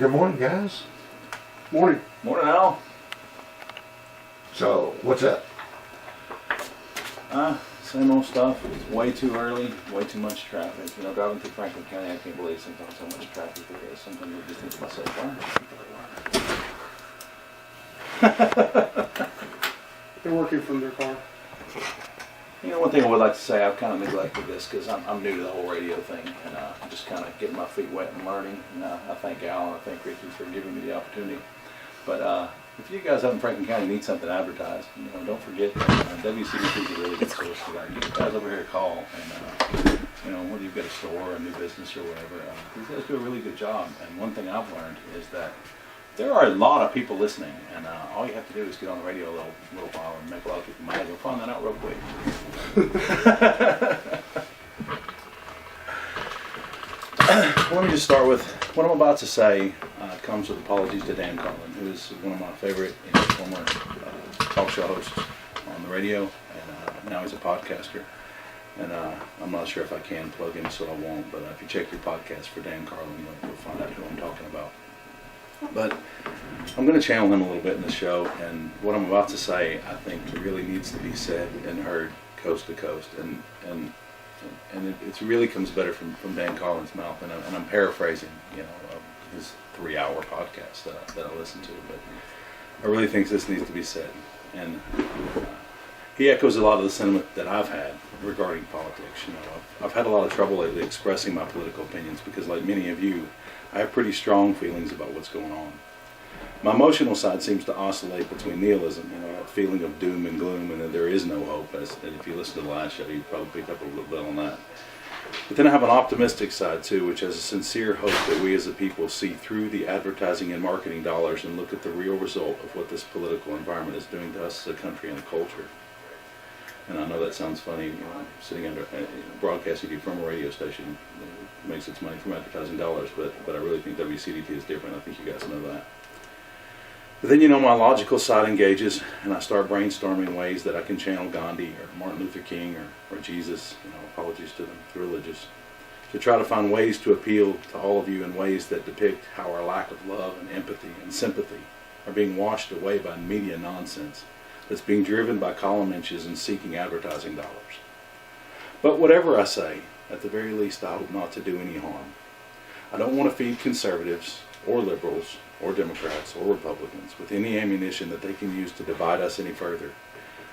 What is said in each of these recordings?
Good morning, guys. Morning. Morning, Al. So, what's up? Same old stuff. It's way too early, way too much traffic. You know, driving through Franklin County, I can't believe sometimes how much traffic there is. Sometimes I just think to myself, why? They're working from their car. You know, one thing I would like to say, I've kind of neglected this because I'm new to the whole radio thing, and I'm just kind of getting my feet wet and learning. And I thank Al and I thank Ricky for giving me the opportunity. But if you guys out in Franklin County need something advertised, you know, don't forget WCDT is a really good source for that. You guys over here call, and you know, whether you've got a store, a new business, or whatever, these guys do a really good job. And one thing I've learned is that there are a lot of people listening, and all you have to do is get on the radio a little while and make a lot of people mad. You'll find that out real quick. Let me just start with what I'm about to say. Comes with apologies to Dan Carlin, who is one of my favorite former talk show hosts on the radio, and now he's a podcaster. And I'm not sure if I can plug him, so I won't. But if you check your podcast for Dan Carlin, you'll find out who I'm talking about. But I'm going to channel him a little bit in the show, and what I'm about to say, I think, really needs to be said and heard coast to coast, and it really comes better from Dan Carlin's mouth, and I'm paraphrasing, you know, his 3-hour podcast that I listen to, but I really think this needs to be said, and he echoes a lot of the sentiment that I've had regarding politics. You know, I've had a lot of trouble lately expressing my political opinions because, like many of you, I have pretty strong feelings about what's going on. My emotional side seems to oscillate between nihilism, you know, that feeling of doom and gloom, and that there is no hope. And if you listen to the last show, you probably picked up a little bit on that. But then I have an optimistic side too, which has a sincere hope that we as a people see through the advertising and marketing dollars and look at the real result of what this political environment is doing to us as a country and a culture. And I know that sounds funny, you know, sitting under broadcasting from a radio station makes its money from advertising dollars, but I really think WCDT is different. I think you guys know that. But then, you know, my logical side engages, and I start brainstorming ways that I can channel Gandhi or Martin Luther King or Jesus, you know, apologies to the religious, to try to find ways to appeal to all of you in ways that depict how our lack of love and empathy and sympathy are being washed away by media nonsense that's being driven by column inches and seeking advertising dollars. But whatever I say, at the very least, I hope not to do any harm. I don't want to feed conservatives or liberals or Democrats or Republicans with any ammunition that they can use to divide us any further.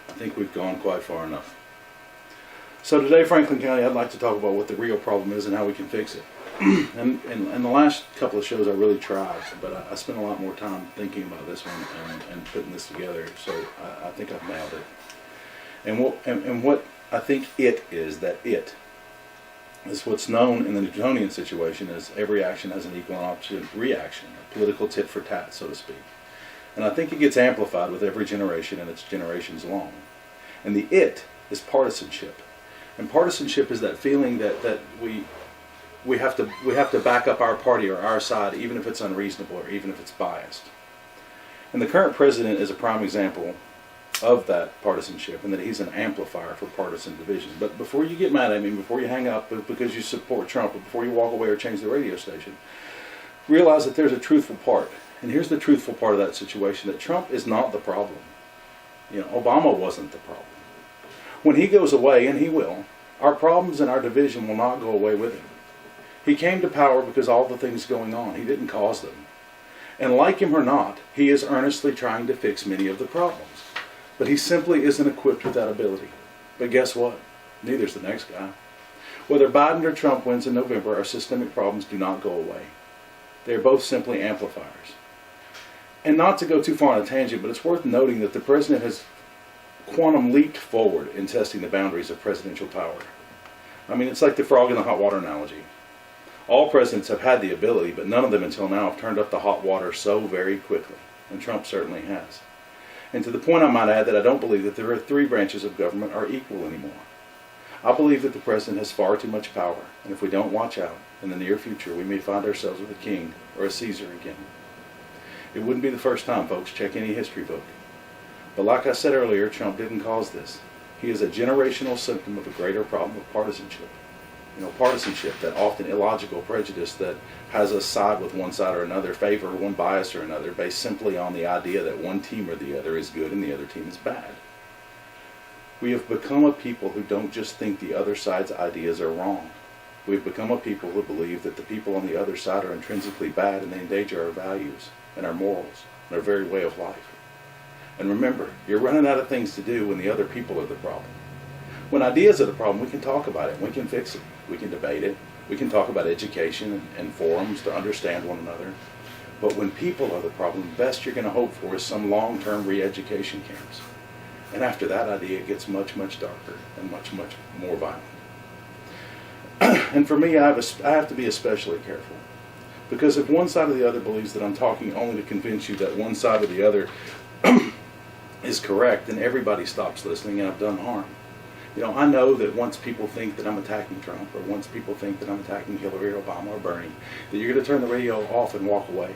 I think we've gone quite far enough. So today, Franklin County, I'd like to talk about what the real problem is and how we can fix it. and the last couple of shows I really tried, but I spent a lot more time thinking about this one and putting this together, so I think I've nailed it. And what I think it is what's known in the Newtonian situation as every action has an equal and opposite reaction, a political tit for tat, so to speak. And I think it gets amplified with every generation, and it's generations long. And the it is partisanship. And partisanship is that feeling that we have to back up our party or our side, even if it's unreasonable or even if it's biased. And the current president is a prime example of that partisanship, and that he's an amplifier for partisan division. But before you get mad at me, before you hang up because you support Trump, or before you walk away or change the radio station, realize that there's a truthful part. And here's the truthful part of that situation, that Trump is not the problem. You know, Obama wasn't the problem. When he goes away, and he will, our problems and our division will not go away with him. He came to power because all the things going on. He didn't cause them. And like him or not, he is earnestly trying to fix many of the problems. But he simply isn't equipped with that ability. But guess what? Neither's the next guy. Whether Biden or Trump wins in November, our systemic problems do not go away. They are both simply amplifiers. And not to go too far on a tangent, but it's worth noting that the president has quantum leaped forward in testing the boundaries of presidential power. I mean, it's like the frog in the hot water analogy. All presidents have had the ability, but none of them until now have turned up the hot water so very quickly. And Trump certainly has. And to the point, I might add that I don't believe that there are 3 branches of government are equal anymore. I believe that the president has far too much power, and if we don't watch out, in the near future we may find ourselves with a king or a Caesar again. It wouldn't be the first time, folks. Check any history book. But like I said earlier, Trump didn't cause this. He is a generational symptom of a greater problem of partisanship. partisanship, that often illogical prejudice that has us side with one side or another, favor one bias or another, based simply on the idea that one team or the other is good and the other team is bad. We have become a people who don't just think the other side's ideas are wrong. We've become a people who believe that the people on the other side are intrinsically bad and they endanger our values and our morals and our very way of life. And remember, you're running out of things to do when the other people are the problem. When ideas are the problem, we can talk about it, we can fix it, we can debate it, we can talk about education and forums to understand one another. But when people are the problem, the best you're going to hope for is some long-term re-education camps. And after that idea, it gets much, much darker and much, much more violent. And for me, I have to be especially careful. Because if one side or the other believes that I'm talking only to convince you that one side or the other is correct, then everybody stops listening and I've done harm. I know that once people think that I'm attacking Trump, or once people think that I'm attacking Hillary or Obama or Bernie, that you're going to turn the radio off and walk away.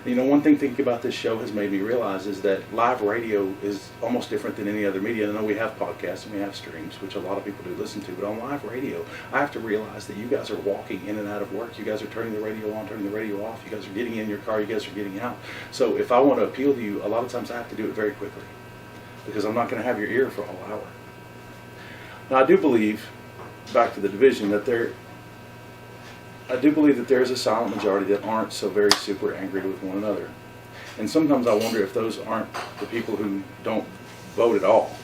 One thing thinking about this show has made me realize is that live radio is almost different than any other media. I know we have podcasts and we have streams, which a lot of people do listen to, but on live radio, I have to realize that you guys are walking in and out of work. You guys are turning the radio on, turning the radio off. You guys are getting in your car. You guys are getting out. So if I want to appeal to you, a lot of times I have to do it very quickly because I'm not going to have your ear for a whole hour. Now, I do believe, back to the division, that there is a silent majority that aren't so very super angry with one another. And sometimes I wonder if those aren't the people who don't vote at all.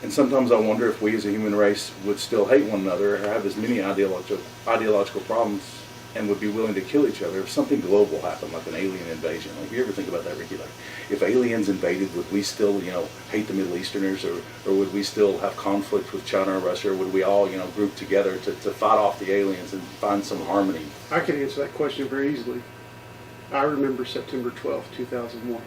And sometimes I wonder if we as a human race would still hate one another or have as many ideological problems and would be willing to kill each other if something global happened, like an alien invasion. Like, you ever think about that, Ricky? Like, if aliens invaded, would we still, hate the Middle Easterners, or would we still have conflict with China or Russia, or would we all, group together to fight off the aliens and find some harmony? I can answer that question very easily. I remember September 12th, 2001,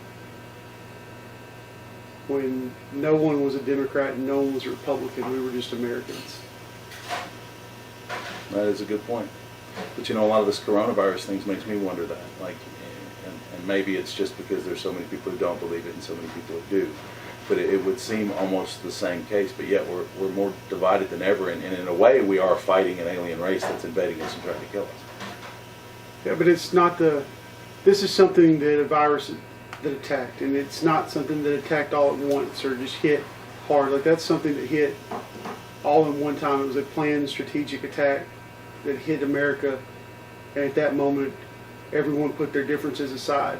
when no one was a Democrat and no one was a Republican. We were just Americans. That is a good point. But a lot of this coronavirus things makes me wonder that, and maybe it's just because there's so many people who don't believe it and so many people who do. But it would seem almost the same case, but yet we're more divided than ever, and in a way we are fighting an alien race that's invading us and trying to kill us. Yeah, but it's not this is something that a virus that attacked, and it's not something that attacked all at once or just hit hard. Like, that's something that hit all in one time. It was a planned strategic attack that hit America, and at that moment everyone put their differences aside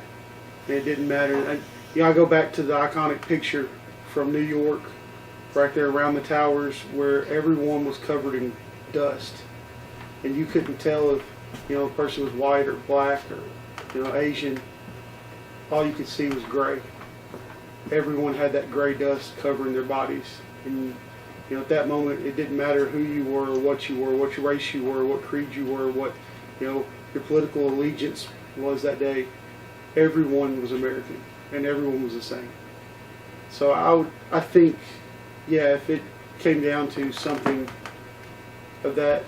and it didn't matter. I go back to the iconic picture from New York right there around the towers where everyone was covered in dust and you couldn't tell if a person was white or black or Asian. All you could see was gray. Everyone had that gray dust covering their bodies, and at that moment, it didn't matter who you were, or what you were, what race you were, what creed you were, what your political allegiance was that day. Everyone was American, and everyone was the same. So I think, if it came down to something of that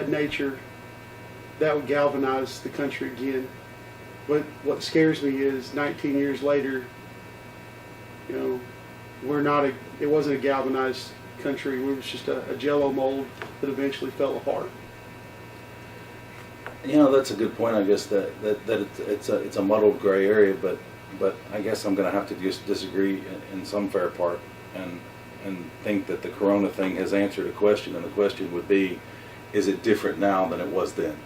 nature, that would galvanize the country again. But what scares me is 19 years later, it wasn't a galvanized country. We was just a jello mold that eventually fell apart. That's a good point. I guess that it's a muddled gray area, but I guess I'm going to have to just disagree in some fair part and think that the corona thing has answered a question, and the question would be, is it different now than it was then?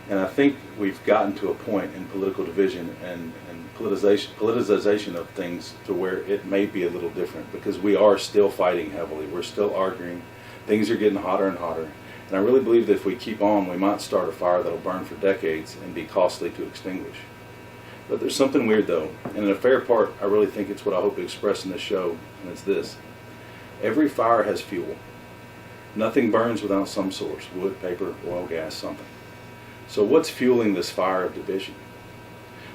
And I think we've gotten to a point in political division and politicization of things to where it may be a little different, because we are still fighting heavily. We're still arguing. Things are getting hotter and hotter. And I really believe that if we keep on, we might start a fire that'll burn for decades and be costly to extinguish. But there's something weird, though. And in a fair part, I really think it's what I hope to express in this show, and it's this. Every fire has fuel. Nothing burns without some source: wood, paper, oil, gas, something. So what's fueling this fire of division?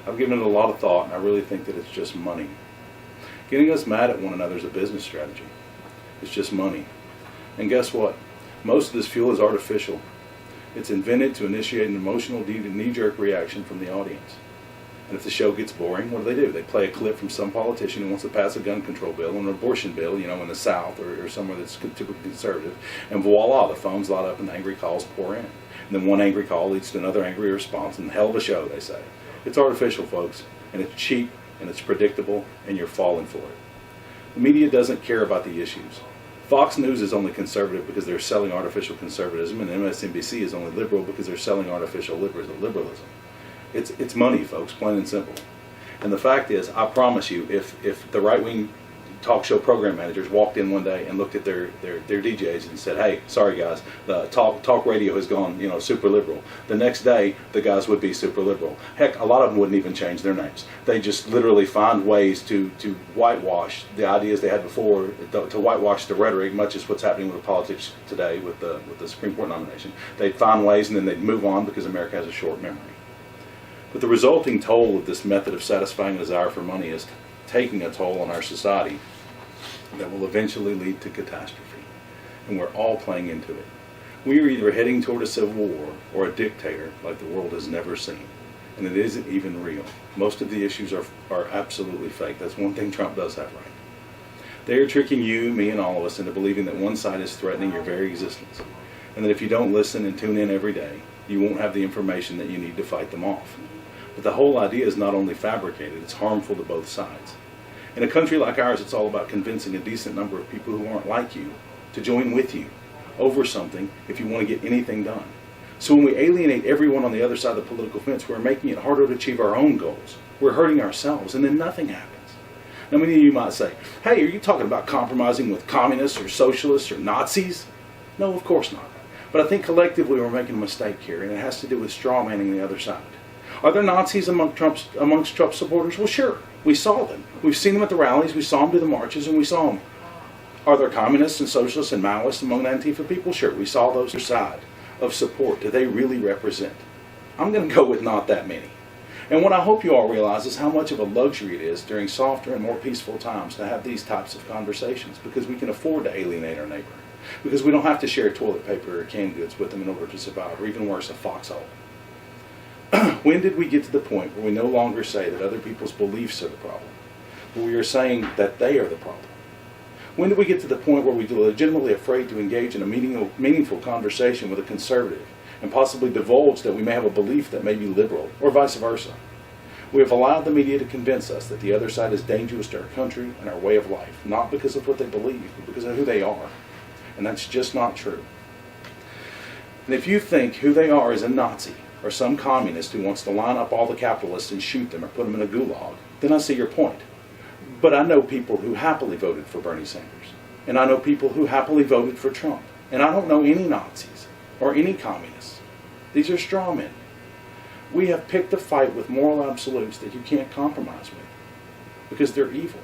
I've given it a lot of thought, and I really think that it's just money. Getting us mad at one another is a business strategy. It's just money. And guess what? Most of this fuel is artificial. It's invented to initiate an emotional knee-jerk reaction from the audience. And if the show gets boring, what do? They play a clip from some politician who wants to pass a gun control bill or an abortion bill, in the South or somewhere that's typically conservative. And voila, the phones light up and the angry calls pour in. And then one angry call leads to another angry response, and hell of a show, they say. It's artificial, folks, and it's cheap, and it's predictable, and you're falling for it. The media doesn't care about the issues. Fox News is only conservative because they're selling artificial conservatism, and MSNBC is only liberal because they're selling artificial liberalism. It's money, folks, plain and simple. And the fact is, I promise you, if the right-wing talk show program managers walked in one day and looked at their DJs and said, "Hey, sorry guys, the talk radio has gone, super liberal," the next day the guys would be super liberal. Heck, a lot of them wouldn't even change their names. They just literally find ways to whitewash the ideas they had before, to whitewash the rhetoric, much as what's happening with the politics today with the Supreme Court nomination. They'd find ways and then they'd move on because America has a short memory. But the resulting toll of this method of satisfying a desire for money is taking a toll on our society that will eventually lead to catastrophe. And we're all playing into it. We are either heading toward a civil war or a dictator like the world has never seen. And it isn't even real. Most of the issues are absolutely fake. That's one thing Trump does have right. They are tricking you, me, and all of us into believing that one side is threatening your very existence. And that if you don't listen and tune in every day, you won't have the information that you need to fight them off. But the whole idea is not only fabricated, it's harmful to both sides. In a country like ours, it's all about convincing a decent number of people who aren't like you to join with you over something if you want to get anything done. So when we alienate everyone on the other side of the political fence, we're making it harder to achieve our own goals. We're hurting ourselves, and then nothing happens. Now, many of you might say, "Hey, are you talking about compromising with communists or socialists or Nazis?" No, of course not. But I think collectively we're making a mistake here, and it has to do with strawmanning the other side. Are there Nazis amongst Trump supporters? Well, sure. We saw them. We've seen them at the rallies. We saw them do the marches, and we saw them. Are there communists and socialists and Maoists among the Antifa people? Sure. We saw those side of support. Do they really represent? I'm going to go with not that many. And what I hope you all realize is how much of a luxury it is during softer and more peaceful times to have these types of conversations, because we can afford to alienate our neighbor. Because we don't have to share toilet paper or canned goods with them in order to survive, or even worse, a foxhole. When did we get to the point where we no longer say that other people's beliefs are the problem, but we are saying that they are the problem? When did we get to the point where we are legitimately afraid to engage in a meaningful conversation with a conservative and possibly divulge that we may have a belief that may be liberal, or vice versa? We have allowed the media to convince us that the other side is dangerous to our country and our way of life, not because of what they believe, but because of who they are. And that's just not true. And if you think who they are is a Nazi, or some communist who wants to line up all the capitalists and shoot them or put them in a gulag, then I see your point. But I know people who happily voted for Bernie Sanders. And I know people who happily voted for Trump. And I don't know any Nazis or any communists. These are straw men. We have picked a fight with moral absolutes that you can't compromise with, because they're evil.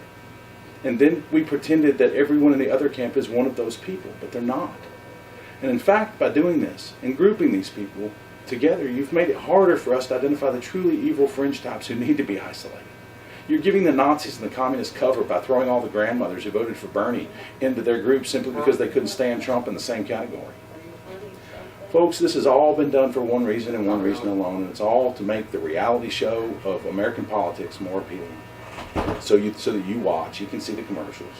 And then we pretended that everyone in the other camp is one of those people, but they're not. And in fact, by doing this and grouping these people together, you've made it harder for us to identify the truly evil fringe types who need to be isolated. You're giving the Nazis and the communists cover by throwing all the grandmothers who voted for Bernie into their group simply because they couldn't stand Trump in the same category. Folks, this has all been done for one reason and one reason alone, and it's all to make the reality show of American politics more appealing. So that you watch, you can see the commercials.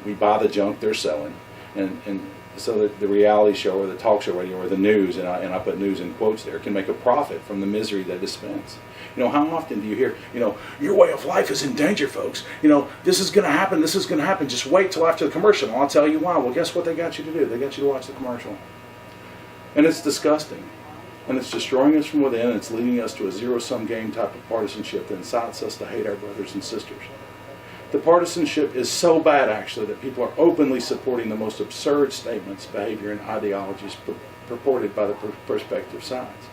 We buy the junk they're selling, and so that the reality show or the talk show radio or the news, and I put news in quotes there, can make a profit from the misery they dispense. How often do you hear, your way of life is in danger, folks. This is going to happen, this is going to happen. Just wait till after the commercial, and I'll tell you why. Well, guess what they got you to do? They got you to watch the commercial. And it's disgusting. And it's destroying us from within, and it's leading us to a zero-sum game type of partisanship that incites us to hate our brothers and sisters. The partisanship is so bad, actually, that people are openly supporting the most absurd statements, behavior, and ideologies purported by the prospective sides.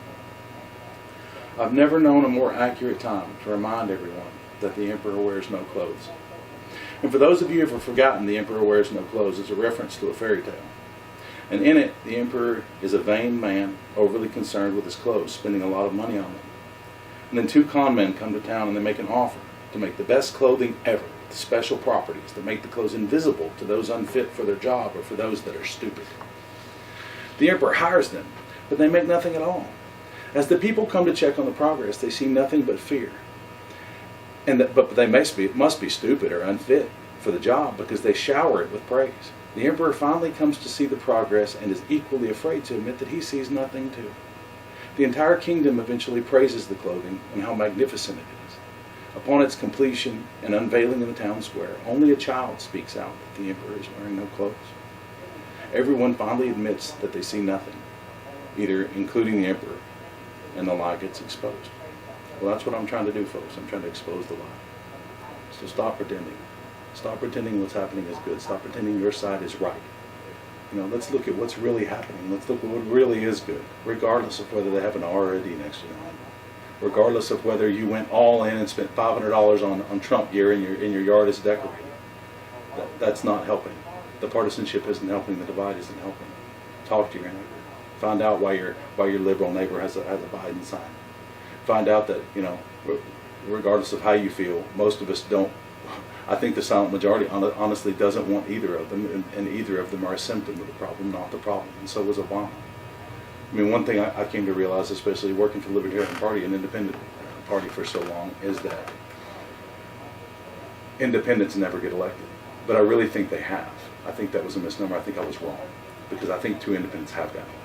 I've never known a more accurate time to remind everyone that the emperor wears no clothes. And for those of you who have forgotten the emperor wears no clothes, it's a reference to a fairy tale. And in it, the emperor is a vain man, overly concerned with his clothes, spending a lot of money on them. And then two con men come to town and they make an offer to make the best clothing ever, with special properties that make the clothes invisible to those unfit for their job or for those that are stupid. The emperor hires them, but they make nothing at all. As the people come to check on the progress, they see nothing but fear. But they must be stupid or unfit for the job because they shower it with praise. The emperor finally comes to see the progress and is equally afraid to admit that he sees nothing too. The entire kingdom eventually praises the clothing and how magnificent it is. Upon its completion and unveiling in the town square, only a child speaks out that the emperor is wearing no clothes. Everyone finally admits that they see nothing, either including the emperor, and the lie gets exposed. Well, that's what I'm trying to do, folks. I'm trying to expose the lie. So stop pretending. Stop pretending what's happening is good. Stop pretending your side is right. Let's look at what's really happening. Let's look at what really is good, regardless of whether they have an R or a D next to their name. Regardless of whether you went all in and spent $500 on Trump gear and your yard is decorated. That's not helping. The partisanship isn't helping. The divide isn't helping. Talk to your neighbor. Find out why your liberal neighbor has a Biden sign. Find out that, regardless of how you feel, most of us don't. I think the silent majority honestly doesn't want either of them, and either of them are a symptom of the problem, not the problem. And so was Obama. I mean, one thing I came to realize, especially working for the Libertarian Party, an independent party for so long, is that independents never get elected. But I really think they have. I think that was a misnomer. I think I was wrong, because I think 2 independents have gotten elected.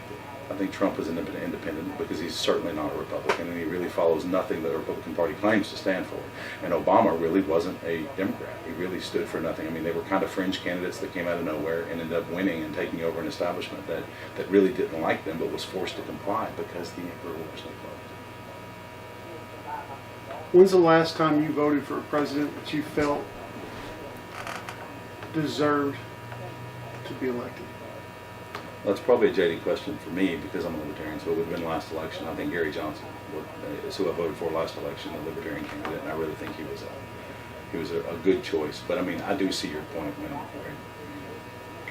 I think Trump is an independent because he's certainly not a Republican, and he really follows nothing that the Republican Party claims to stand for. And Obama really wasn't a Democrat. He really stood for nothing. I mean, they were kind of fringe candidates that came out of nowhere and ended up winning and taking over an establishment that really didn't like them but was forced to comply because the emperor was so close. When's the last time you voted for a president that you felt deserved to be elected? Well, that's probably a JD question for me because I'm a Libertarian, so it would have been last election. I think Gary Johnson is who I voted for last election, a Libertarian candidate, and I really think he was a good choice. But I mean, I do see your point when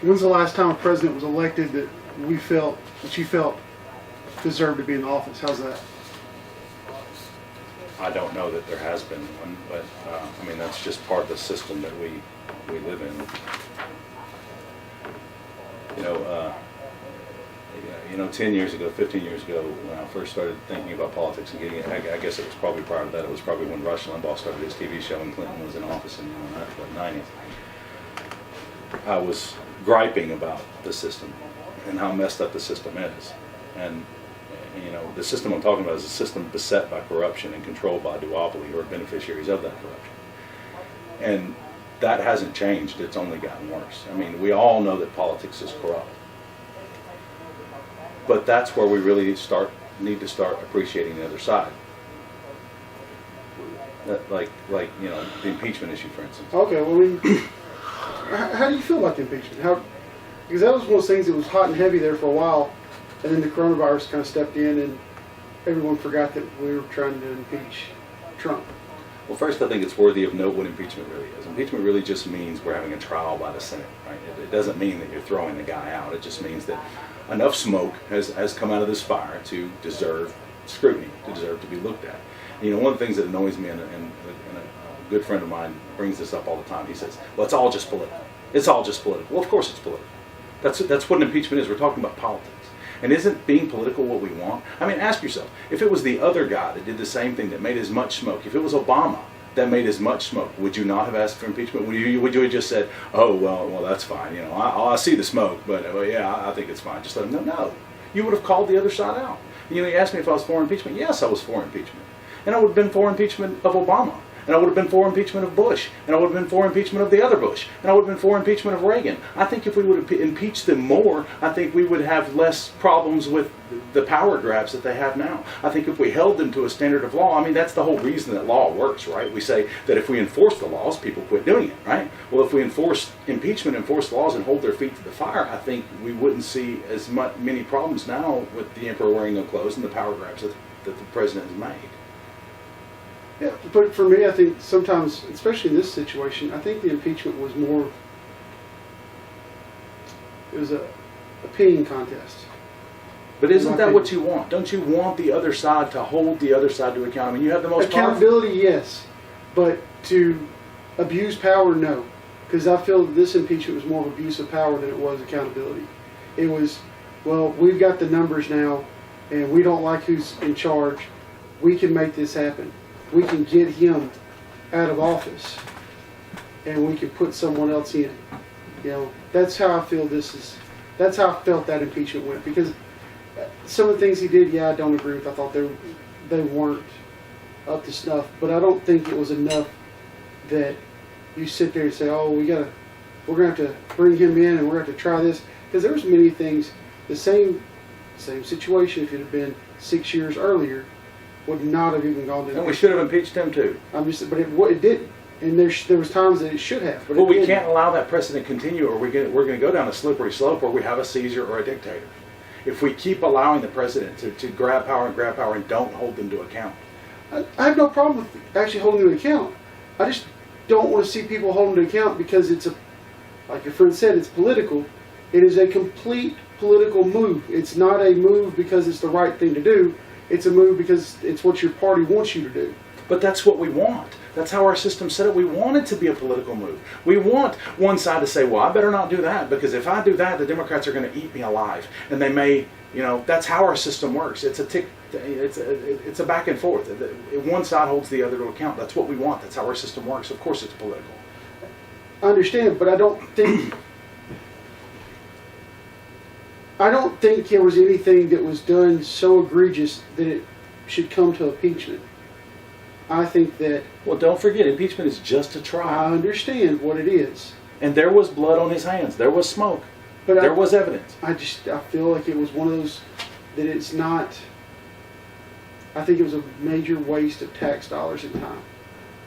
When's the last time a president was elected that you felt deserved to be in office? How's that? I don't know that there has been one, but I mean, that's just part of the system that we live in. 10 years ago, 15 years ago, when I first started thinking about politics and getting it, I guess it was probably prior to that. It was probably when Rush Limbaugh started his TV show and Clinton was in office in the 90s. I was griping about the system and how messed up the system is. And the system I'm talking about is a system beset by corruption and controlled by a duopoly who are beneficiaries of that corruption. And that hasn't changed. It's only gotten worse. I mean, we all know that politics is corrupt. But that's where we really need to start appreciating the other side. Like the impeachment issue, for instance. Okay, well, I mean, how do you feel about the impeachment? Because that was one of those things that was hot and heavy there for a while, and then the coronavirus kind of stepped in, and everyone forgot that we were trying to impeach Trump. Well, first, I think it's worthy of note what impeachment really is. Impeachment really just means we're having a trial by the Senate, right? It doesn't mean that you're throwing the guy out. It just means that enough smoke has come out of this fire to deserve scrutiny, to deserve to be looked at. And, one of the things that annoys me, and a good friend of mine brings this up all the time, he says, well, it's all just political. It's all just political. Well, of course it's political. That's what an impeachment is. We're talking about politics. And isn't being political what we want? I mean, ask yourself, if it was the other guy that did the same thing, that made as much smoke, if it was Obama that made as much smoke, would you not have asked for impeachment? Would you have just said, oh, well, that's fine. I see the smoke, but I think it's fine. Just let him know. No. You would have called the other side out. You asked me if I was for impeachment. Yes, I was for impeachment. And I would have been for impeachment of Obama. And I would have been for impeachment of Bush. And I would have been for impeachment of the other Bush. And I would have been for impeachment of Reagan. I think if we would have impeached them more, I think we would have less problems with the power grabs that they have now. I think if we held them to a standard of law, I mean, that's the whole reason that law works, right? We say that if we enforce the laws, people quit doing it, right? Well, if we enforce impeachment, enforce laws, and hold their feet to the fire, I think we wouldn't see as many problems now with the emperor wearing no clothes and the power grabs that the president has made. Yeah, but for me, I think sometimes, especially in this situation, I think the impeachment was more, it was a peeing contest. But isn't that what you want? Don't you want the other side to hold the other side to account? I mean, you have the most accountability, yes, but to abuse power, no. Because I feel this impeachment was more of abuse of power than it was accountability. It was, well, we've got the numbers now, and we don't like who's in charge. We can make this happen. We can get him out of office and we could put someone else in. You know, that's how I feel that's how I felt that impeachment went. Because some of the things he did, yeah, I don't agree with. I thought they weren't up to snuff. But I don't think it was enough that you sit there and say, oh, we're going to have to bring him in and we're going to have to try this. Because there was many things, the same situation, if it had been 6 years earlier, would not have even gone to. And we should have impeached him too. But it didn't. And there was times that it should have. But well, we didn't. can't allow that precedent to continue, or we're going to go down a slippery slope where we have a Caesar or a dictator. If we keep allowing the president to grab power and don't hold them to account. I have no problem with actually holding them to account. I just don't want to see people holding to account because like your friend said, it's political. It is a complete political move. It's not a move because it's the right thing to do. It's a move because it's what your party wants you to do. But that's what we want. That's how our system set it. We want it to be a political move. We want one side to say, well, I better not do that because if I do that, the Democrats are going to eat me alive. And they may, that's how our system works. It's a back and forth. One side holds the other to account. That's what we want. That's how our system works. Of course it's political. I understand, but I don't think there was anything that was done so egregious that it should come to impeachment. I think that... Well, don't forget, impeachment is just a trial. I understand what it is. And there was blood on his hands. There was smoke. But there was evidence. I feel like it was one of those that it's not... I think it was a major waste of tax dollars and time.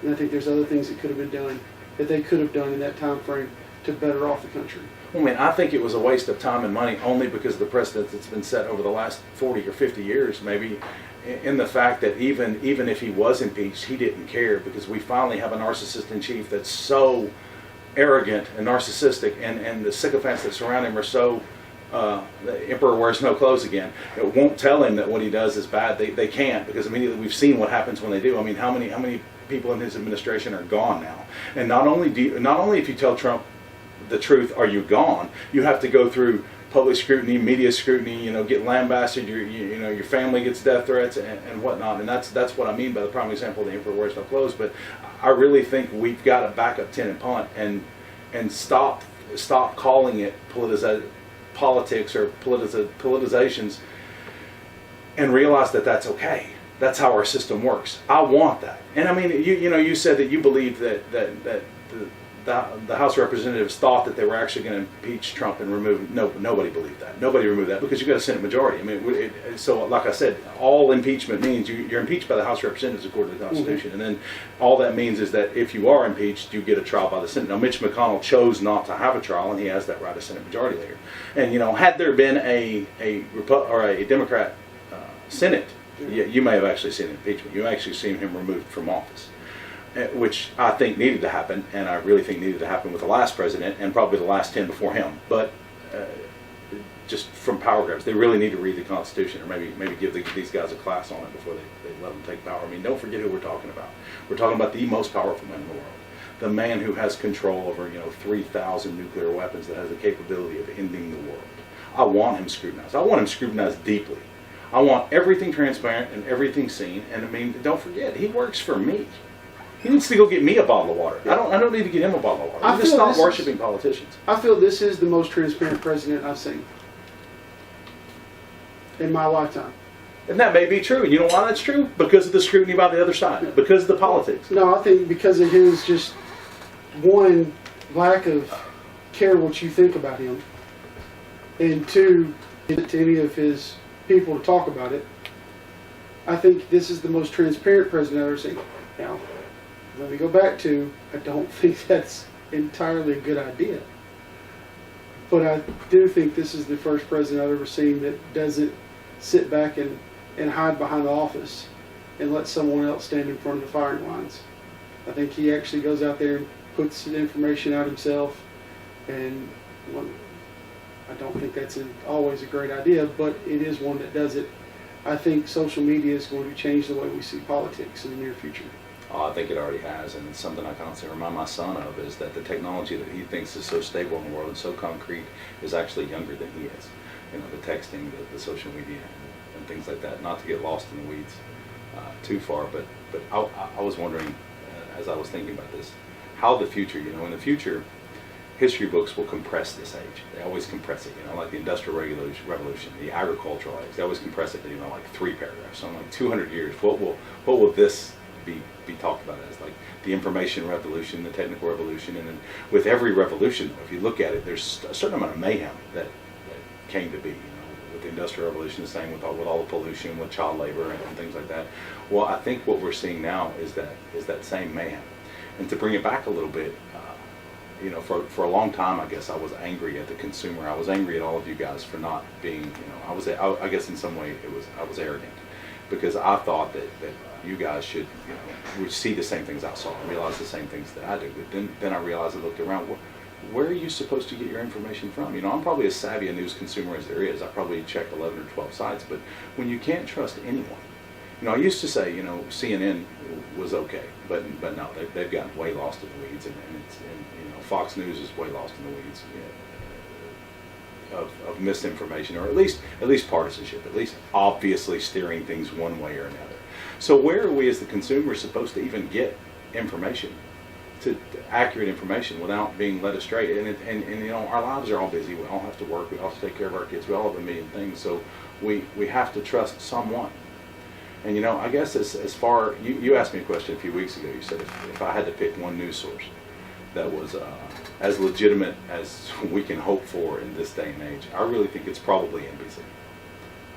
And I think there's other things that could have been done, that they could have done in that time frame to better off the country. I think it was a waste of time and money only because of the precedent that's been set over the last 40 or 50 years, maybe, in the fact that even if he was impeached, he didn't care because we finally have a narcissist in chief that's so arrogant and narcissistic, and the sycophants that surround him are so, the emperor wears no clothes again. It won't tell him that what he does is bad. They can't, because immediately we've seen what happens when they do. I mean, how many people in his administration are gone now? And not only if you tell Trump the truth are you gone, you have to go through public scrutiny, media scrutiny, get lambasted, your family gets death threats and whatnot. And that's what I mean by the prime example of the emperor wears no clothes. But I really think we've got to back up 10 and punt and stop calling it politics or politizations and realize that that's okay. That's how our system works. I want that. And I mean, you said that you believe that the House of Representatives thought that they were actually going to impeach Trump and remove. No, nobody believed that. Nobody removed that because you got a Senate majority. I mean, so like I said, all impeachment means you're impeached by the House of Representatives according to the Constitution, and then all that means is that if you are impeached, you get a trial by the Senate. Now, Mitch McConnell chose not to have a trial, and he has that right as Senate Majority Leader. And had there been a Democrat Senate, you may have actually seen impeachment. You actually seen him removed from office, which I think needed to happen, and I really think needed to happen with the last president and probably the last 10 before him. But just from power grabs, they really need to read the Constitution, or maybe give these guys a class on it before they let them take power. I mean, don't forget who we're talking about. We're talking about the most powerful man in the world, the man who has control over 3,000 nuclear weapons, that has the capability of ending the world. I want him scrutinized. I want him scrutinized deeply. I want everything transparent and everything seen. And I mean, don't forget, he works for me. He needs to go get me a bottle of water. I don't need to get him a bottle of water. I just stop worshiping politicians. I feel this is the most transparent president I've seen in my lifetime. And that may be true. You know why that's true? Because of the scrutiny by the other side. Because of the politics. No, I think because of his just one, lack of care what you think about him, and two, to any of his people to talk about it. I think this is the most transparent president I've ever seen. Now, let me go back to, I don't think that's entirely a good idea. But I do think this is the first president I've ever seen that doesn't sit back and hide behind the office and let someone else stand in front of the firing lines. I think he actually goes out there and puts the information out himself, and I don't think that's always a great idea, but it is one that does it. I think social media is going to change the way we see politics in the near future. Oh, I think it already has, and it's something I constantly remind my son of, is that the technology that he thinks is so stable in the world and so concrete is actually younger than he is. The texting, the social media, and things like that. Not to get lost in the weeds too far, but I was wondering as I was thinking about this, how the future, in the future, history books will compress this age. They always compress it, like the Industrial Revolution, the agricultural age. They always compress it to, like 3 paragraphs. So in like 200 years, what will this be talked about as? Like the information revolution, the technical revolution, and then with every revolution, if you look at it, there's a certain amount of mayhem that came to be. With the Industrial Revolution, the same with all the pollution, with child labor and things like that. Well, I think what we're seeing now is that same mayhem. And to bring it back a little bit, for a long time, I guess I was angry at the consumer. I was angry at all of you guys for not being, I guess in some way I was arrogant, because I thought that you guys should, would see the same things I saw and realize the same things that I do. But then I realized, I looked around, where are you supposed to get your information from? I'm probably as savvy a news consumer as there is. I probably checked 11 or 12 sites, but when you can't trust anyone, I used to say, CNN was okay, but no, they've gotten way lost in the weeds, and Fox News is way lost in the weeds of misinformation, or at least partisanship, at least obviously steering things one way or another. So where are we as the consumer supposed to even get information, to accurate information, without being led astray? And our lives are all busy. We all have to work. We all have to take care of our kids. We all have a million things. So we have to trust someone. And I guess as far, you asked me a question a few weeks ago. You said if I had to pick one news source that was as legitimate as we can hope for in this day and age, I really think it's probably NBC.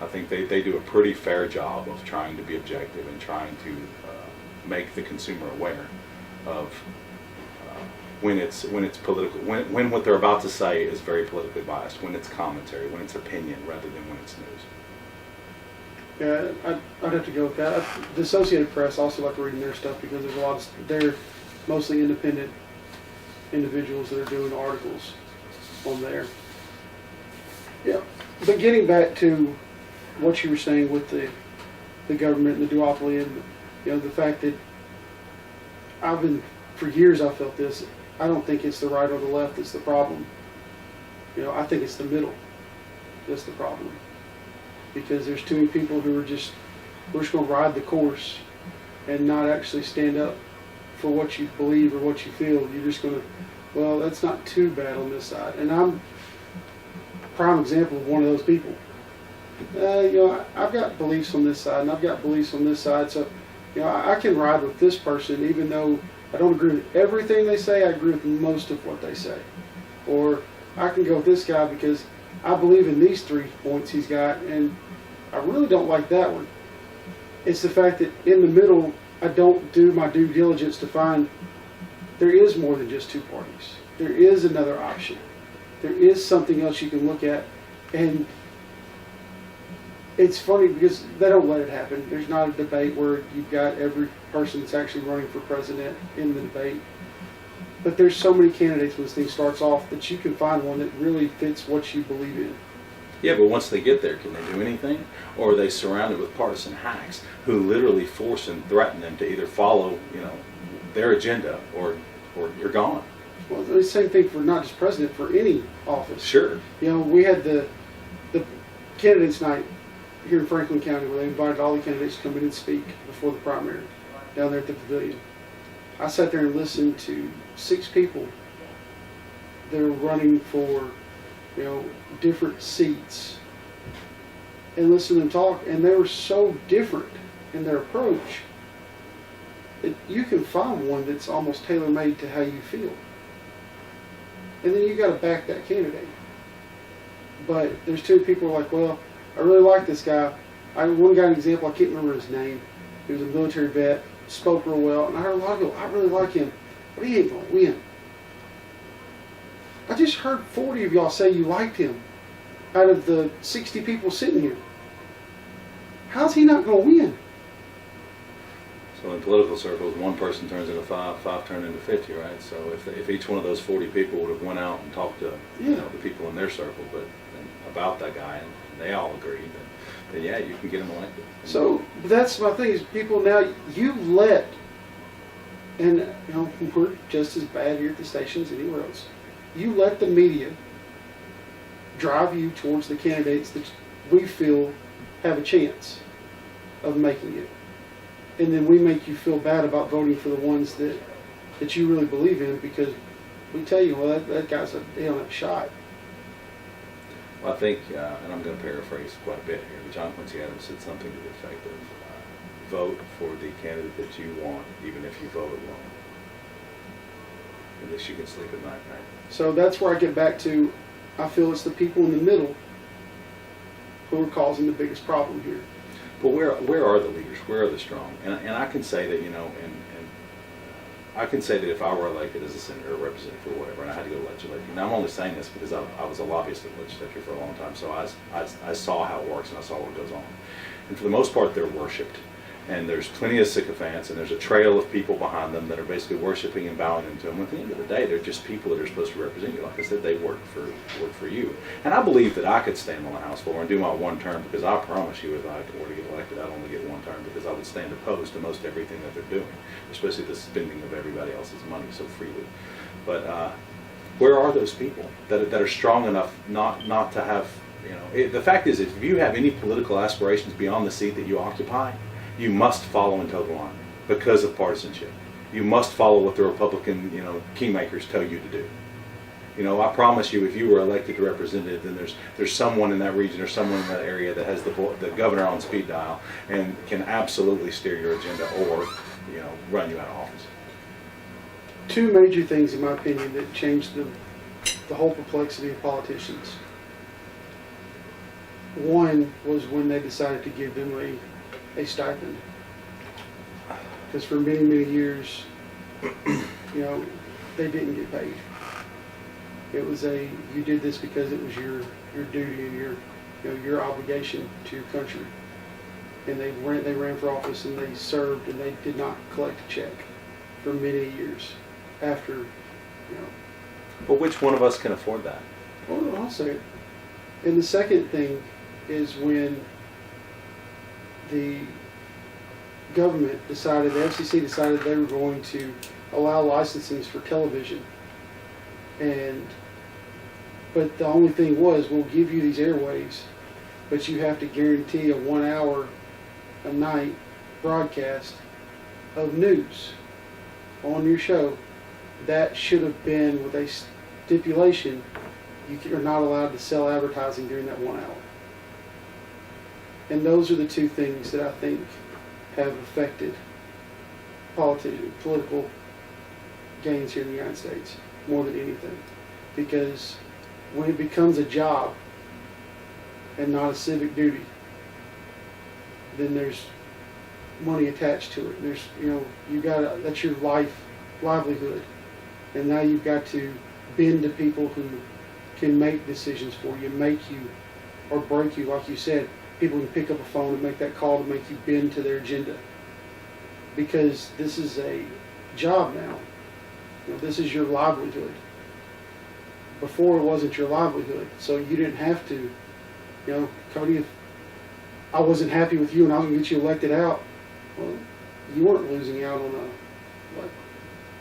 I think they do a pretty fair job of trying to be objective and trying to make the consumer aware of when it's political, when what they're about to say is very politically biased, when it's commentary, when it's opinion rather than when it's news. Yeah, I'd have to go with that. The Associated Press, I also like reading their stuff, because there's a lot they're mostly independent individuals that are doing articles on there. Yeah, but getting back to what you were saying with the government and the duopoly, and the fact that for years I felt this. I don't think it's the right or the left that's the problem. I think it's the middle that's the problem. Because there's too many people who we're just going to ride the course and not actually stand up for what you believe or what you feel. You're just going to, well, that's not too bad on this side. And I'm a prime example of one of those people. I've got beliefs on this side, and I've got beliefs on this side. So, I can ride with this person, even though I don't agree with everything they say. I agree with most of what they say. Or I can go with this guy because I believe in these 3 points he's got, and I really don't like that one. It's the fact that in the middle, I don't do my due diligence to find there is more than just 2 parties. There is another option. There is something else you can look at. And it's funny because they don't let it happen. There's not a debate where you've got every person that's actually running for president in the debate. But there's so many candidates when this thing starts off that you can find one that really fits what you believe in. Yeah, but once they get there, can they do anything? Or are they surrounded with partisan hacks who literally force and threaten them to either follow, their agenda or you're gone? Well, the same thing for not just president, for any office. Sure. We had the candidates night here in Franklin County where they invited all the candidates to come in and speak before the primary down there at the pavilion. I sat there and listened to 6 people that are running for, different seats, and listen to them talk, and they were so different in their approach that you can find one that's almost tailor-made to how you feel. And then you got to back that candidate. But there's 2 people who are like, well, I really like this guy. One got an example, I can't remember his name. He was a military vet, spoke real well, and I heard a lot of people, I really like him, but he ain't going to win. I just heard 40 of y'all say you liked him out of the 60 people sitting here. How's he not going to win? So in political circles, 1 person turns into 5, 5 turn into 50, right? So if each one of those 40 people would have went out and talked to the people in their circle, but about that guy, and they all agreed, then yeah, you can get him elected. So that's my thing, is people now, you let, and we're just as bad here at the station as anywhere else, you let the media drive you towards the candidates that we feel have a chance of making it. and then we make you feel bad about voting for the ones that you really believe in, because we tell you, well, that guy's they don't have a shot. Well, I think, and I'm going to paraphrase quite a bit here, but John Quincy Adams said something to the effect of, vote for the candidate that you want, even if you vote alone. At least you can sleep at night, right? So that's where I get back to, I feel it's the people in the middle who are causing the biggest problem here. But where are the leaders? Where are the strong? And I can say that, and I can say that if I were elected as a senator or representative or whatever, and I had to go to legislature, now I'm only saying this because I was a lobbyist at the legislature for a long time, so I saw how it works and I saw what goes on. And for the most part, they're worshipped. And there's plenty of sycophants, and there's a trail of people behind them that are basically worshiping and bowing into them. At the end of the day, they're just people that are supposed to represent you. Like I said, they work for you. And I believe that I could stand on the House floor and do my one term, because I promise you, if I were to get elected, I'd only get one term, because I would stand opposed to most everything that they're doing, especially the spending of everybody else's money so freely. But where are those people that are strong enough not to have, the fact is, if you have any political aspirations beyond the seat that you occupy, you must follow and toe the line because of partisanship. You must follow what the Republican, kingmakers tell you to do. I promise you, if you were elected to representative, then there's someone in that region or someone in that area that has the governor on speed dial and can absolutely steer your agenda or, run you out of office. Two major things, in my opinion, that changed the whole perplexity of politicians. One was when they decided to give them a stipend, because for many, many years, they didn't get paid. It was you did this because it was your duty and your obligation to your country. And they ran for office and they served, and they did not collect a check for many years after. But which one of us can afford that? Well, I'll say it. And the second thing is when the government decided, the FCC decided they were going to allow licensings for television. But the only thing was, we'll give you these airwaves, but you have to guarantee a 1 hour a night broadcast of news on your show. That should have been with a stipulation, you are not allowed to sell advertising during that 1 hour. And those are the two things that I think have affected political gains here in the United States more than anything. Because when it becomes a job and not a civic duty, then there's money attached to it. There's, that's your livelihood. And now you've got to bend to people who can make decisions for you, make you or break you, like you said. People can pick up a phone and make that call to make you bend to their agenda. Because this is a job now. This is your livelihood. Before it wasn't your livelihood, so you didn't have to, Cody, if I wasn't happy with you and I was going to get you elected out, well, you weren't losing out on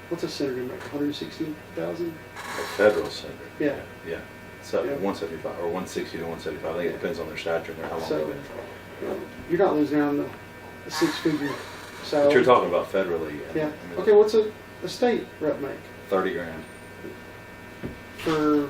what's a senator make, $160,000? A federal senator. Yeah. Yeah. So Yeah. 175 or 160 to 175. I think it depends on their stature and how long they've been. You're not losing out on a six-figure salary. But you're talking about federally. Yeah. Okay, what's a state rep make? 30 grand. For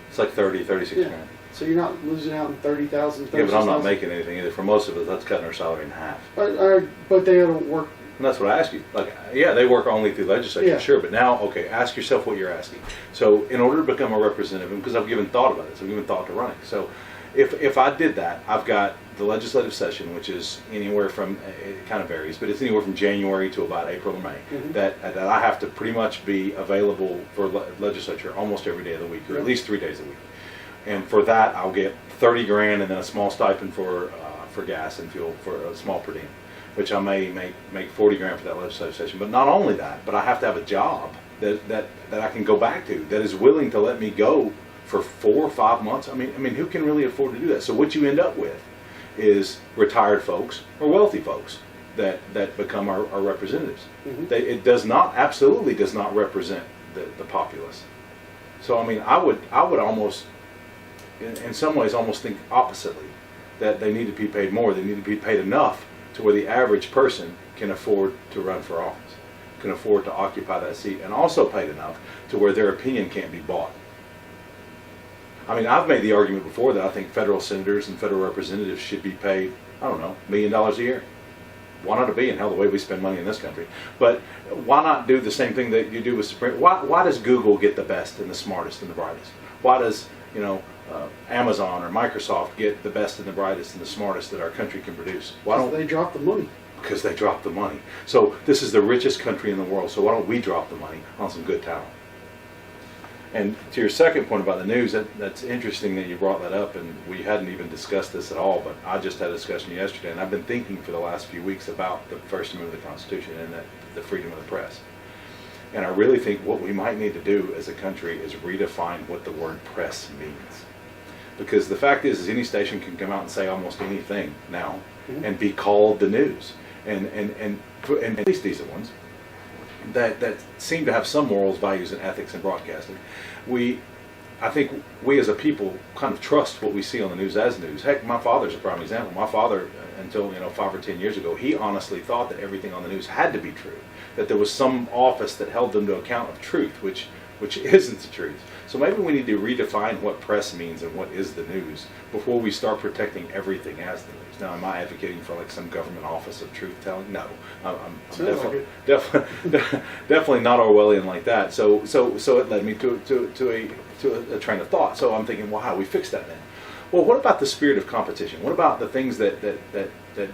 It's like 36 Yeah. grand. So you're not losing out on 30,000. Yeah, but I'm not making anything either. For most of us, that's cutting our salary in half. But they don't work. And that's what I ask you. Like, yeah, they work only through legislature, Yeah. sure. But now, okay, ask yourself what you're asking. So, in order to become a representative, because I've given thought about this, I've given thought to running. So, if I did that, I've got the legislative session, which is anywhere from, it kind of varies, but it's anywhere from January to about April or May, Mhm. that I have to pretty much be available for legislature almost every day of the week, or at least 3 days a week. And for that, I'll get 30 grand and then a small stipend for gas and fuel for a small per diem, which I may make 40 grand for that legislative session. But not only that, but I have to have a job that I can go back to, that is willing to let me go for 4 or 5 months. I mean, who can really afford to do that? So what you end up with is retired folks or wealthy folks that become our representatives. Mhm. It absolutely does not represent the populace. So I mean, I would almost, in some ways, almost think oppositely, that they need to be paid more. They need to be paid enough to where the average person can afford to run for office, can afford to occupy that seat, and also paid enough to where their opinion can't be bought. I mean, I've made the argument before that I think federal senators and federal representatives should be paid, I don't know, $1 million a year. Why not $1 billion? Hell, the way we spend money in this country. But why not do the same thing that you do with Supreme? Why does Google get the best and the smartest and the brightest? Why does, Amazon or Microsoft get the best and the brightest and the smartest that our country can produce? Why don't They drop the money. Because they drop the money. So this is the richest country in the world. So why don't we drop the money on some good talent? And to your second point about the news, that's interesting that you brought that up, and we hadn't even discussed this at all, but I just had a discussion yesterday, and I've been thinking for the last few weeks about the First Amendment of the Constitution and the freedom of the press. And I really think what we might need to do as a country is redefine what the word press means. Because the fact is any station can come out and say almost anything now and be called the news. And at least decent ones that seem to have some morals, values, and ethics in broadcasting. I think we as a people kind of trust what we see on the news as news. Heck, my father's a prime example. My father, until 5 or 10 years ago, he honestly thought that everything on the news had to be true, that there was some office that held them to account of truth, which isn't the truth. So maybe we need to redefine what press means and what is the news before we start protecting everything as the news. Now, am I advocating for like some government office of truth telling? No, I'm definitely not Orwellian like that. So it led me to a train of thought. So I'm thinking, well, how do we fix that then? Well, what about the spirit of competition? What about the things that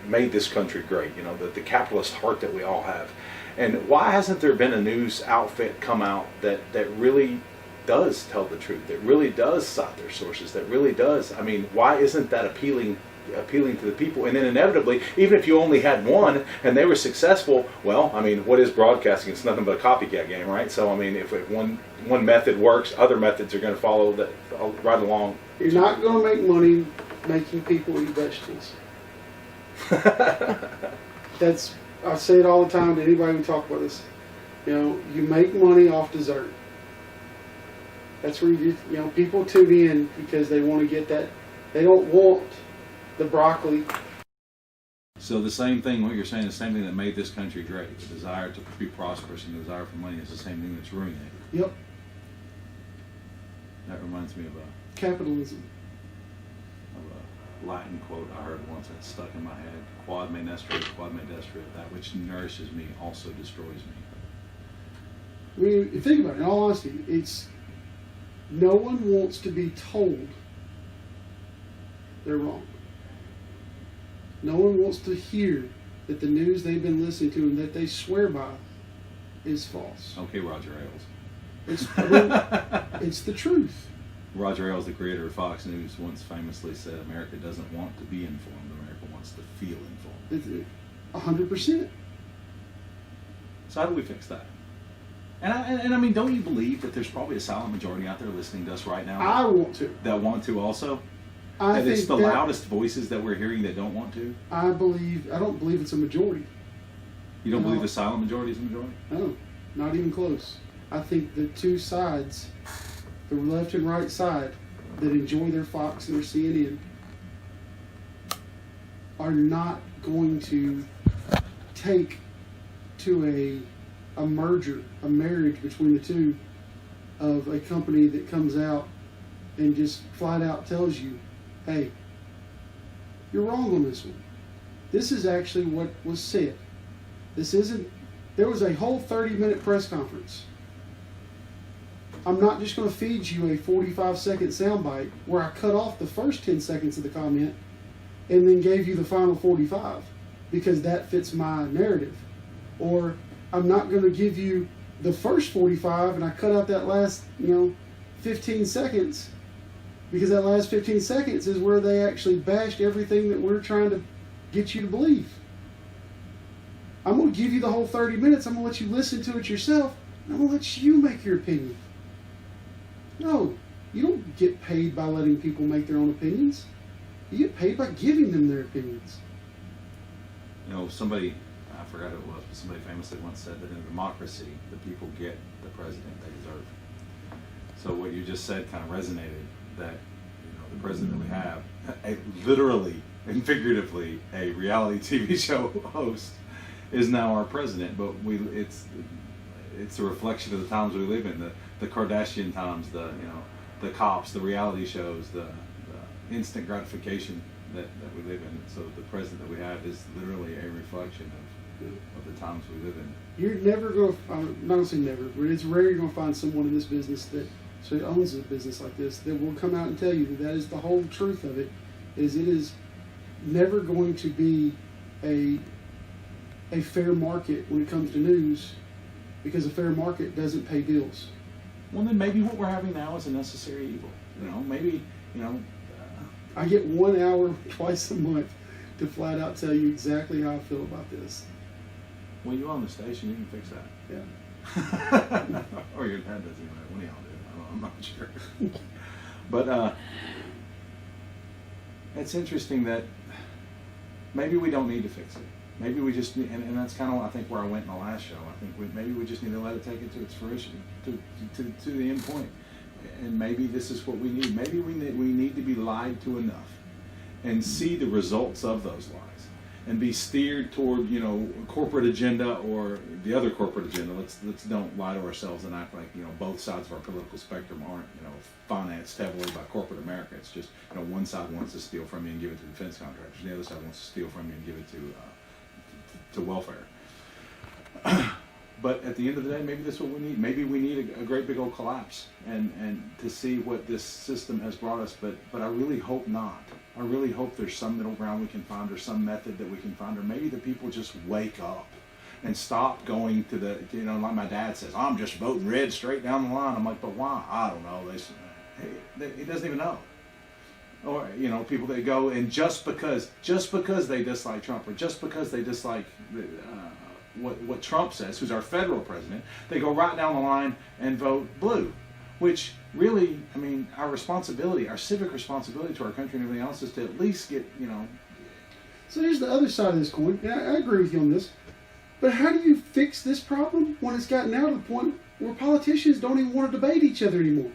made this country great? The capitalist heart that we all have. And why hasn't there been a news outfit come out that really does tell the truth, that really does cite their sources, that really does? I mean, why isn't that appealing to the people? And then inevitably, even if you only had one and they were successful, well, I mean, what is broadcasting? It's nothing but a copycat game, right? So, I mean, if one method works, other methods are going to follow that right along. You're not going to make money making people eat vegetables. I say it all the time to anybody who talk about this. You make money off dessert. That's where people tune in because they want to get that. They don't want the broccoli. So the same thing, what you're saying, the same thing that made this country great, the desire to be prosperous and the desire for money is the same thing that's ruining it. Yep. That reminds me of capitalism. A Latin quote I heard once that stuck in my head. Quod me nestere, quod me destruit. That which nourishes me also destroys me. I mean, you think about it, in all honesty, no one wants to be told they're wrong. No one wants to hear that the news they've been listening to and that they swear by is false. Okay, Roger Ailes. It's the truth. Roger Ailes, the creator of Fox News, once famously said, America doesn't want to be informed, America wants to feel informed. 100%. So how do we fix that? And I mean, don't you believe that there's probably a silent majority out there listening to us right now? I want to. That want to also? I that think it's the loudest voices that we're hearing that don't want to? I don't believe it's a majority. You don't believe the silent majority is a majority? No, not even close. I think the two sides, the left and right side, that enjoy their Fox and their CNN, are not going to take to a merger, a marriage between the two, of a company that comes out and just flat out tells you, hey, you're wrong on this one. This is actually what was said. There was a whole 30-minute press conference. I'm not just going to feed you a 45-second soundbite where I cut off the first 10 seconds of the comment and then gave you the final 45 because that fits my narrative. Or I'm not going to give you the first 45 and I cut out that last, 15 seconds because that last 15 seconds is where they actually bashed everything that we're trying to get you to believe. I'm going to give you the whole 30 minutes. I'm going to let you listen to it yourself. And I'm going to let you make your opinion. No, you don't get paid by letting people make their own opinions. You get paid by giving them their opinions. Somebody, I forgot who it was, but somebody famously once said that in a democracy, the people get the president they deserve. So what you just said kind of resonated, that the president that we have literally and figuratively a reality TV show host, is now our president. But it's a reflection of the times we live in, the Kardashian times, the cops, the reality shows, the instant gratification that we live in. So the president that we have is literally a reflection of the times we live in. You're never going to, I'm not going to say never, but it's rare you're going to find someone in this business that owns a business like this that will come out and tell you that is the whole truth of it, is it is never going to be a fair market when it comes to news, because a fair market doesn't pay bills. Well, then maybe what we're having now is a necessary evil. Maybe, I get 1 hour twice a month to flat out tell you exactly how I feel about this. well, you own the station, you can fix that. Yeah. Or your dad does, one of y'all do. I'm not sure. But it's interesting that maybe we don't need to fix it. Maybe we just need, and that's kind of I think where I went in the last show. I think maybe we just need to let it take it to its fruition, to the end point. And maybe this is what we need. Maybe we need to be lied to enough and see the results of those lies and be steered toward, corporate agenda or the other corporate agenda. Let's don't lie to ourselves and act like, both sides of our political spectrum aren't, financed heavily by corporate America. It's just, one side wants to steal from you and give it to defense contractors. The other side wants to steal from you and give it to welfare. But at the end of the day, maybe that's what we need. Maybe we need a great big old collapse and to see what this system has brought us. But I really hope not. I really hope there's some middle ground we can find, or some method that we can find, or maybe the people just wake up and stop going to the, like my dad says, I'm just voting red straight down the line. I'm like, but why? I don't know. He doesn't even know. Or, people that go and just because they dislike Trump, or just because they dislike what Trump says, who's our federal president, they go right down the line and vote blue. Which really, our responsibility, our civic responsibility to our country and everything else is to at least get, So here's the other side of this coin. And I agree with you on this. But how do you fix this problem when it's gotten now to the point where politicians don't even want to debate each other anymore?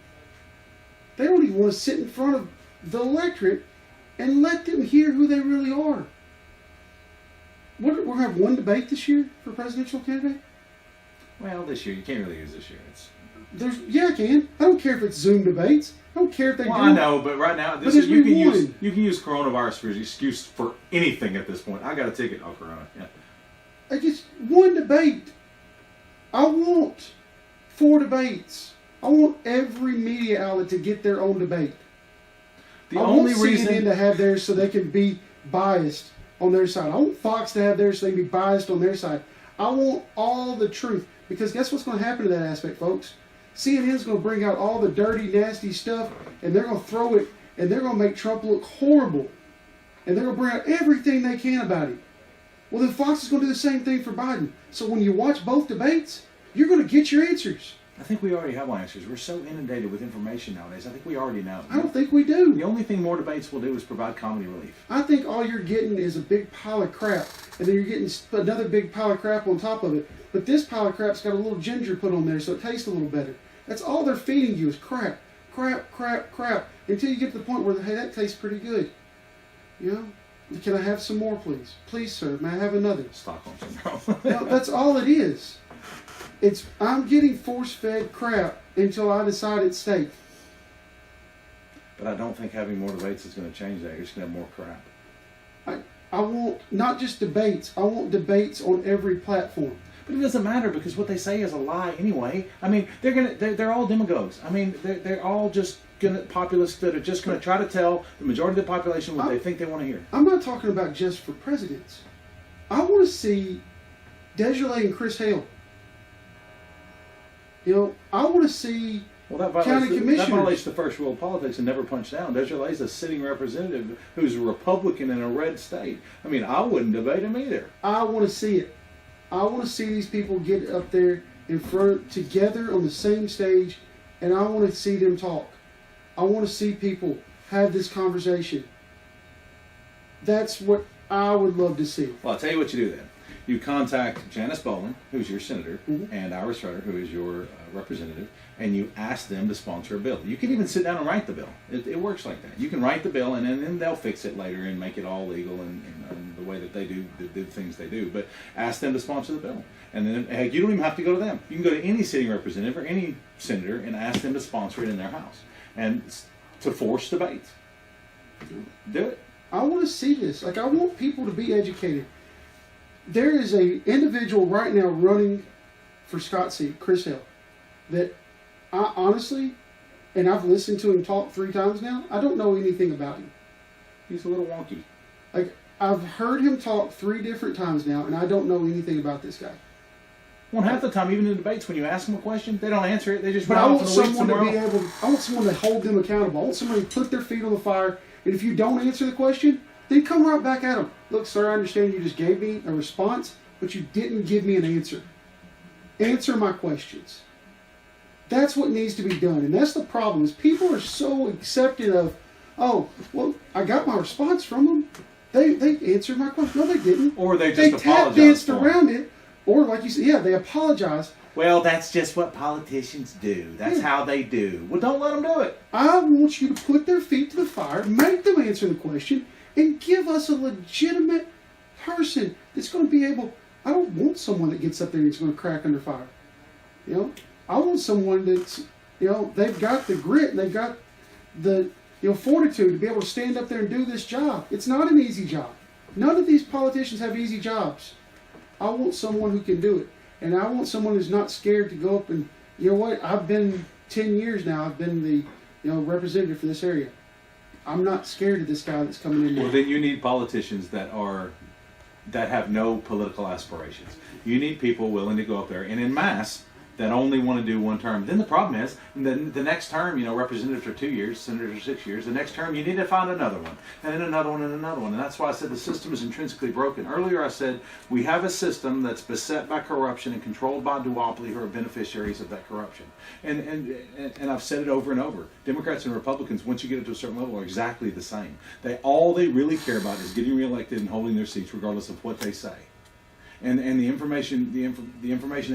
They don't even want to sit in front of the electorate and let them hear who they really are. We're going to have one debate this year for presidential candidate? well, this year, you can't really use this year. I can. I don't care if it's Zoom debates. I don't care if they do. I know, but right now, you can use coronavirus for an excuse for anything at this point. I got a ticket on Corona. Yeah. I just one debate. I want 4 debates. I want every media outlet to get their own debate. The I only want reason CNN to have theirs so they can be biased on their side. I want Fox to have theirs so they can be biased on their side. I want all the truth, because guess what's going to happen to that aspect, folks? CNN's going to bring out all the dirty, nasty stuff, and they're going to throw it, and they're going to make Trump look horrible, and they're going to bring out everything they can about him. Well, then Fox is going to do the same thing for Biden. So when you watch both debates, you're going to get your answers. I think we already have our answers. We're so inundated with information nowadays. I think we already know. I don't think we do. The only thing more debates will do is provide comedy relief. I think all you're getting is a big pile of crap, and then you're getting another big pile of crap on top of it. But this pile of crap's got a little ginger put on there so it tastes a little better. That's all they're feeding you is crap, crap, crap, crap, until you get to the point where, hey, that tastes pretty good. Can I have some more, please? Please, sir, may I have another? Stockholm syndrome. No, that's all it is. I'm getting force-fed crap until I decide it's safe. But I don't think having more debates is going to change that. You're just going to have more crap. I want not just debates. I want debates on every platform. But it doesn't matter, because what they say is a lie anyway. They're all demagogues. They're all just populists that are just going to try to tell the majority of the population what they think they want to hear. I'm not talking about just for presidents. I want to see Desjardins and Chris Hale. I want to see county commissioners. That violates the first rule of politics and never punch down. Desjardins is a sitting representative who's a Republican in a red state. I wouldn't debate him either. I want to see it. I want to see these people get up there in front together on the same stage, and I want to see them talk. I want to see people have this conversation. That's what I would love to see. Well, I'll tell you what you do then. You contact Janice Boland, who's your senator, Mhm. and Iris Schroeder, who is your representative, and you ask them to sponsor a bill. You can even sit down and write the bill. It works like that. You can write the bill, and then they'll fix it later and make it all legal and the way that they do the things they do. But ask them to sponsor the bill. And then, heck, you don't even have to go to them. You can go to any sitting representative or any senator and ask them to sponsor it in their house and to force debate. Do it. I want to see this. Like, I want people to be educated. There is a individual right now running for Scott's seat, Chris Hill, that I honestly, and I've listened to him talk 3 times now, I don't know anything about him. He's a little wonky. Like, I've heard him talk 3 different times now, and I don't know anything about this guy. Well, half the time, even in debates, when you ask them a question, they don't answer it. They just But run I off want in the weeds someone to somewhere be else. able, I want someone to hold them accountable. I want somebody to put their feet on the fire, and if you don't answer the question, then come right back at them. Look, sir, I understand you just gave me a response, but you didn't give me an answer. Answer my questions. That's what needs to be done, and that's the problem. Is people are so accepting of, oh, well, I got my response from them. They answered my question. No, they didn't. Or they They just tap apologize danced for 'em. around it, or like you said, yeah, they apologize. Well, that's just what politicians do. That's Yeah. how they do. Well, don't let them do it. I want you to put their feet to the fire, make them answer the question, and give us a legitimate person that's going to be able. I don't want someone that gets up there and is going to crack under fire. You know, I want someone that's, you know, they've got the grit and they've got the, you know, fortitude to be able to stand up there and do this job. It's not an easy job. None of these politicians have easy jobs. I want someone who can do it. And I want someone who's not scared to go up and, you know what, I've been 10 years now, I've been the, you know, representative for this area. I'm not scared of this guy that's coming in Well, now. then you need politicians that have no political aspirations. You need people willing to go up there and in mass that only want to do one term. Then the problem is, the next term, you know, representatives are 2 years, senators are 6 years. The next term, you need to find another one, and then another one, and another one. And that's why I said the system is intrinsically broken. Earlier I said we have a system that's beset by corruption and controlled by duopoly who are beneficiaries of that corruption. And I've said it over and over. Democrats and Republicans, once you get it to a certain level, are exactly the same. All they really care about is getting reelected and holding their seats regardless of what they say. And the information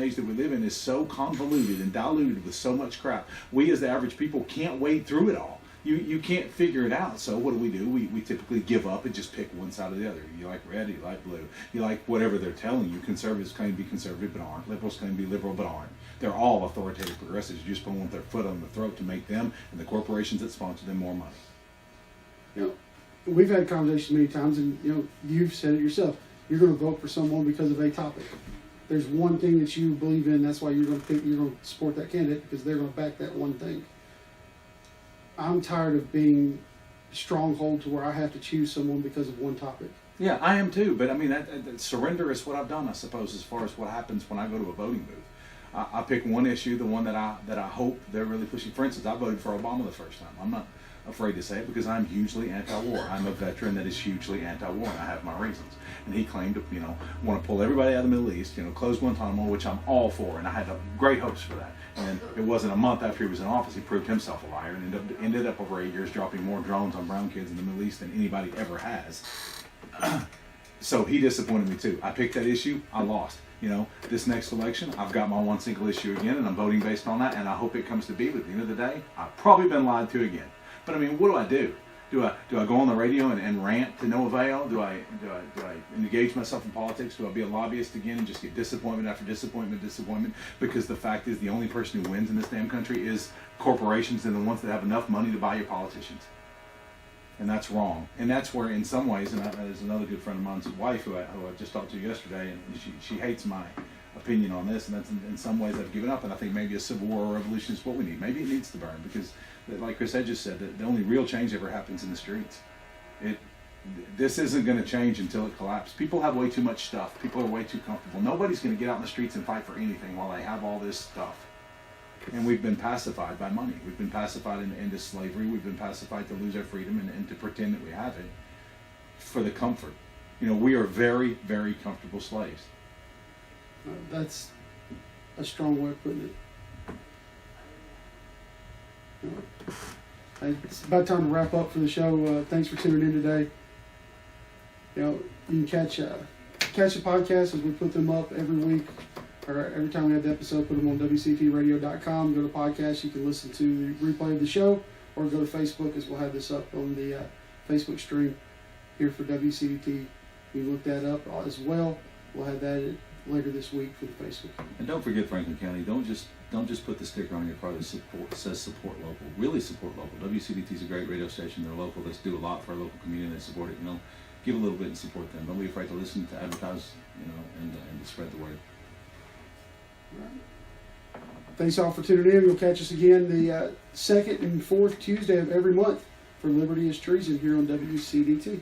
age that we live in is so convoluted and diluted with so much crap. We as the average people can't wade through it all. You can't figure it out. So what do? We typically give up and just pick one side or the other. You like red, you like blue. You like whatever they're telling you. Conservatives claim to be conservative but aren't. Liberals claim to be liberal but aren't. They're all authoritative progressives. You just want their foot on the throat to make them and the corporations that sponsor them more money. You know, we've had conversations many times, and you know, you've said it yourself. You're going to vote for someone because of a topic. There's one thing that you believe in. That's why you're going to support that candidate, because they're going to back that one thing. I'm tired of being stronghold to where I have to choose someone because of one topic. Yeah, I am too. But I mean, that surrender is what I've done, I suppose, as far as what happens when I go to a voting booth. I pick one issue, the one that I hope they're really pushing. For instance, I voted for Obama the first time. I'm not afraid to say it because I'm hugely anti-war. I'm a veteran that is hugely anti-war, and I have my reasons. And he claimed to, you know, want to pull everybody out of the Middle East, you know, close Guantanamo, which I'm all for, and I had great hopes for that. And it wasn't a month after he was in office, he proved himself a liar and ended up over 8 years dropping more drones on brown kids in the Middle East than anybody ever has. So he disappointed me too. I picked that issue, I lost. You know, this next election, I've got my one single issue again, and I'm voting based on that, and I hope it comes to be. But at the end of the day, I've probably been lied to again. But I mean, what do? Do I go on the radio and rant to no avail? Do I engage myself in politics? Do I be a lobbyist again and just get disappointment after disappointment, because the fact is the only person who wins in this damn country is corporations and the ones that have enough money to buy your politicians. And that's wrong. And that's where, in some ways, and there's another good friend of mine's wife who I just talked to yesterday, and she hates my opinion on this, and that's in some ways I've given up, and I think maybe a civil war or revolution is what we need. Maybe it needs to burn, because like Chris Hedges said, the only real change ever happens in the streets. This isn't going to change until it collapses. People have way too much stuff. People are way too comfortable. Nobody's going to get out in the streets and fight for anything while they have all this stuff. And we've been pacified by money. We've been pacified into slavery. We've been pacified to lose our freedom and to pretend that we have it for the comfort. You know, we are very, very comfortable slaves. That's a strong way of putting it. It's about time to wrap up for the show. Thanks for tuning in today. You know, you can catch catch the podcast as we put them up every week, or every time we have the episode, put them on WCTradio.com. Go to podcast, you can listen to the replay of the show, or go to Facebook as we'll have this up on the Facebook stream here for WCT. You can look that up as well. We'll have that later this week for the Facebook. And don't forget, Franklin County, don't just put the sticker on your car that says support local. Really support local. WCDT is a great radio station. They're local. They do a lot for our local community. They support it. Give a little bit and support them. Don't be afraid to listen, to advertise, and to spread the word. Right. Thanks all for tuning in. You'll catch us again the second and fourth Tuesday of every month for Liberty is Treason here on WCDT.